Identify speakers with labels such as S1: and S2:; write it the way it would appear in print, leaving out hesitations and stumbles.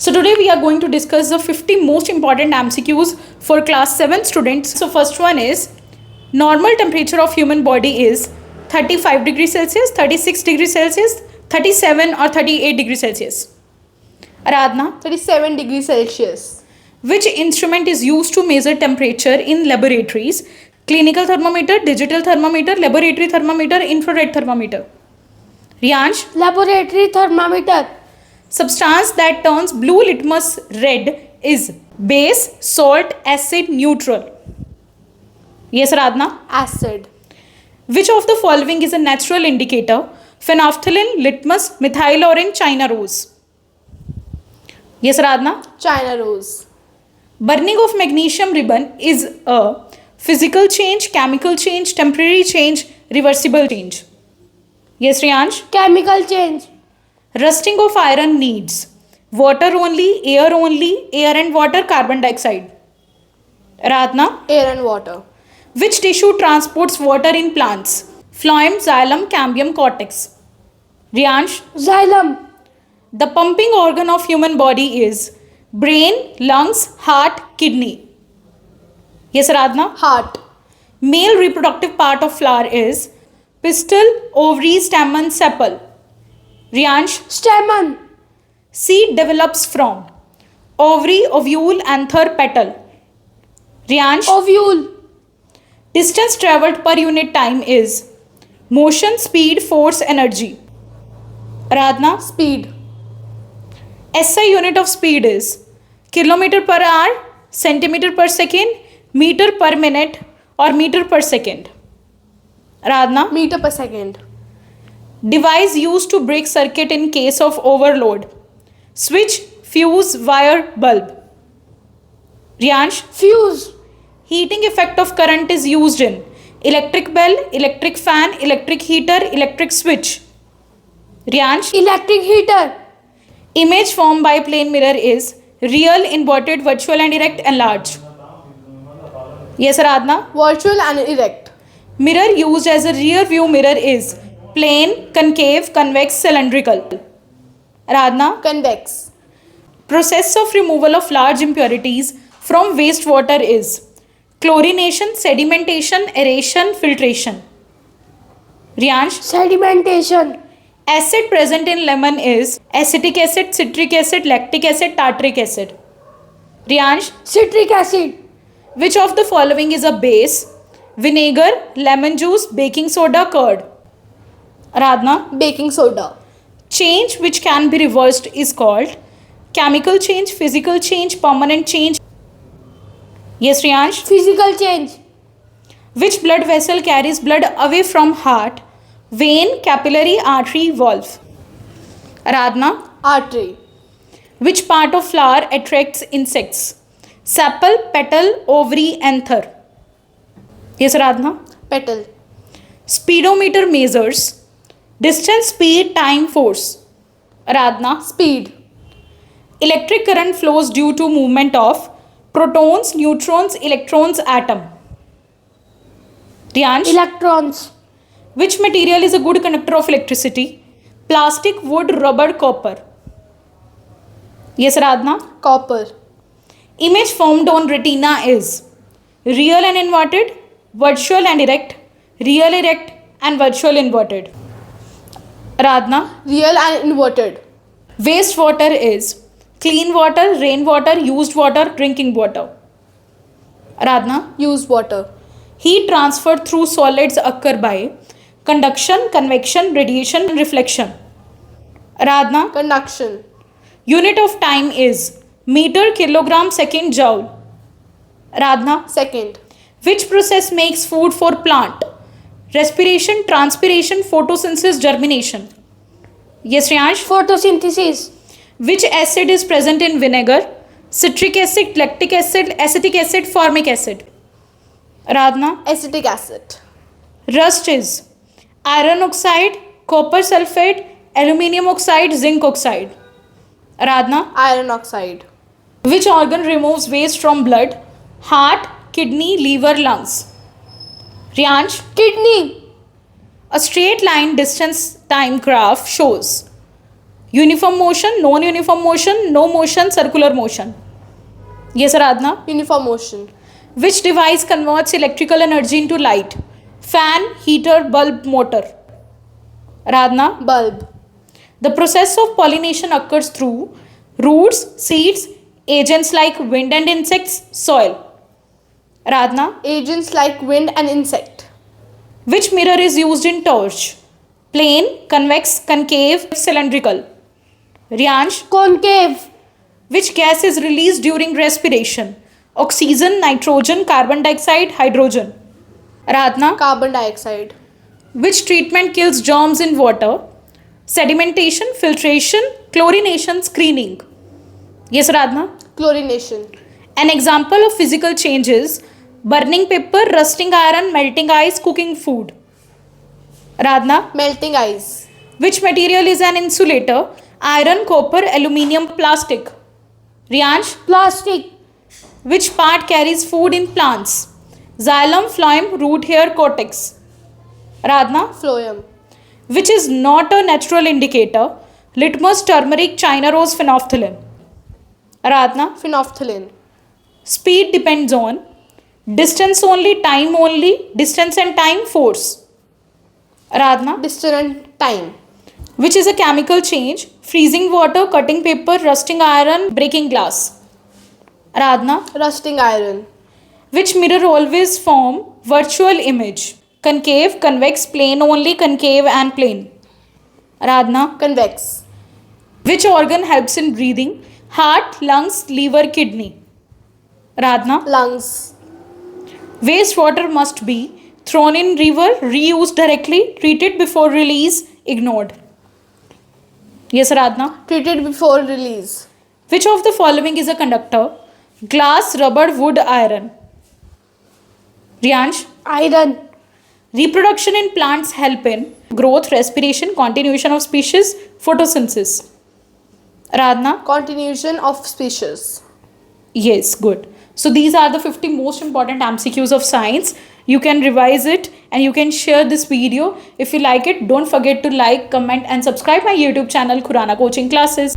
S1: So today we are going to discuss the 50 most important MCQs for class 7 students. So first one is normal temperature of human body is 35 degrees Celsius, 36 degrees Celsius, 37 or 38 degrees Celsius. Aradhana,
S2: 37 degrees Celsius.
S1: which instrument is used to measure temperature in laboratories? Clinical thermometer, digital thermometer, laboratory thermometer, infrared thermometer. Riyansh,
S2: Laboratory thermometer.
S1: substance that turns blue litmus red is base, salt, acid, neutral. Yes, Radhana.
S2: Acid.
S1: Which of the following is a natural indicator? Phenolphthalein, litmus, methyl orange, China rose. Yes, Radhana.
S2: China rose.
S1: Burning of magnesium ribbon is a physical change, chemical change, temporary change, reversible change. Yes, Riyansh.
S2: Chemical change.
S1: Rusting of iron needs water only, air and water, carbon dioxide. Radhana,
S2: Air and water.
S1: which tissue transports water in plants? Phloem, xylem, cambium, cortex. Riyansh,
S2: Xylem.
S1: the pumping organ of human body is brain, lungs, heart, kidney. Yes, Radhana.
S2: Heart.
S1: Male reproductive part of flower is pistil, ovary, stamen, sepal. Riyansh,
S2: Stamen.
S1: seed develops from ovary, ovule, anther, petal. Riyansh,
S2: Ovule.
S1: distance traveled per unit time is motion, speed, force, energy. Aradhana,
S2: Speed.
S1: SI unit of speed is kilometer per hour, centimeter per second, meter per minute or meter per second. Aradhana,
S2: Meter per second.
S1: device used to break circuit in case of overload. Switch, fuse, wire, bulb. Riyansh,
S2: Fuse.
S1: heating effect of current is used in electric bell, electric fan, electric heater, electric switch. Riyansh,
S2: Electric heater.
S1: image formed by plane mirror is real, inverted, virtual and erect, enlarged. Yes, Aradhana.
S2: Virtual and erect.
S1: Mirror used as a rear view mirror is plane, concave, convex, cylindrical. Aradhana.
S2: Convex.
S1: Process of removal of large impurities from wastewater is chlorination, sedimentation, aeration, filtration. Riyansh,
S2: Sedimentation.
S1: acid present in lemon is acetic acid, citric acid, lactic acid, tartaric acid. Riyansh,
S2: Citric acid.
S1: which of the following is a base? Vinegar, lemon juice, baking soda, curd. Aradhana,
S2: Baking soda.
S1: change which can be reversed is called chemical change, physical change, permanent change. Yes, Riyansh.
S2: Physical change.
S1: Which blood vessel carries blood away from heart? Vein, capillary, artery, valve. Aradhana,
S2: Artery.
S1: which part of flower attracts insects? Sepal, petal, ovary, anther. Yes, Aradhana.
S2: Petal.
S1: Speedometer measures distance, speed, time, force. Aradhana.
S2: Speed.
S1: Electric current flows due to movement of protons, neutrons, electrons, atom. Riyansh,
S2: Electrons.
S1: which material is a good conductor of electricity? Plastic, wood, rubber, copper. Yes, Radhana.
S2: Copper.
S1: Image formed on retina is real and inverted, virtual and erect, real erect and virtual inverted. Radhana.
S2: Real and inverted.
S1: Wastewater is clean water, rainwater, used water, drinking water. Radhana.
S2: Used water.
S1: Heat transferred through solids occur by conduction, convection, radiation, reflection. Radhana.
S2: Conduction.
S1: Unit of time is meter, kilogram, second, joule. Radhana.
S2: Second.
S1: Which process makes food for plant? Respiration, transpiration, photosynthesis, germination. Yes, Riyansh.
S2: Photosynthesis.
S1: Which acid is present in vinegar? Citric acid, lactic acid, acetic acid, formic acid. Radhana.
S2: Acetic acid.
S1: Rust is iron oxide, copper sulfate, aluminium oxide, zinc oxide. Radhana.
S2: Iron oxide.
S1: Which organ removes waste from blood? Heart, kidney, liver, lungs. Riyansh.
S2: Kidney.
S1: A straight line distance time graph shows Uniform motion, non-uniform motion, no motion, circular motion. Yes, Aradhana.
S2: Uniform motion.
S1: Which device converts electrical energy into light? Fan, heater, bulb, motor. Aradhana.
S2: Bulb.
S1: The process of pollination occurs through roots, seeds, agents like wind and insects, soil. Aradhana.
S2: Agents like wind and insect.
S1: Which mirror is used in torch? Plane, convex, concave, cylindrical. Ryansh.
S2: Concave.
S1: Which gas is released during respiration? Oxygen, nitrogen, carbon dioxide, hydrogen. Aradhana.
S2: Carbon dioxide.
S1: Which treatment kills germs in water? Sedimentation, filtration, chlorination, screening. Yes, Aradhana.
S2: Chlorination.
S1: An example of physical changes: burning paper, rusting iron, melting ice, cooking food. Aradhana.
S2: Melting ice.
S1: Which material is an insulator? Iron, copper, aluminium, plastic. Ryansh.
S2: Plastic.
S1: Which part carries food in plants? Xylem, phloem, root hair, cortex. Aradhana.
S2: Phloem.
S1: Which is not a natural indicator? Litmus, turmeric, China rose, phenolphthalein. Aradhana.
S2: Phenolphthalein.
S1: Speed depends on distance only, time only, distance and time, force. Aradhana.
S2: Distance and time.
S1: Which is a chemical change? Freezing water, cutting paper, rusting iron, breaking glass. Aradhana.
S2: Rusting iron.
S1: Which mirror always form virtual image? Concave, convex, plane only, concave and plane. Aradhana.
S2: Convex.
S1: Which organ helps in breathing? Heart, lungs, liver, kidney. Aradhana.
S2: Lungs.
S1: Wastewater must be thrown in river, reused directly, treated before release, ignored. Yes, Aradhana.
S2: Treated before release.
S1: Which of the following is a conductor? Glass, rubber, wood, iron. Ryansh.
S2: Iron.
S1: Reproduction in plants help in growth, respiration, continuation of species, photosynthesis. Aradhana.
S2: Continuation of species.
S1: Yes, good. So these are the 50 most important MCQs of science. You can revise it and you can share this video. If you like it, don't forget to like, comment and subscribe my YouTube channel Khurana Coaching Classes.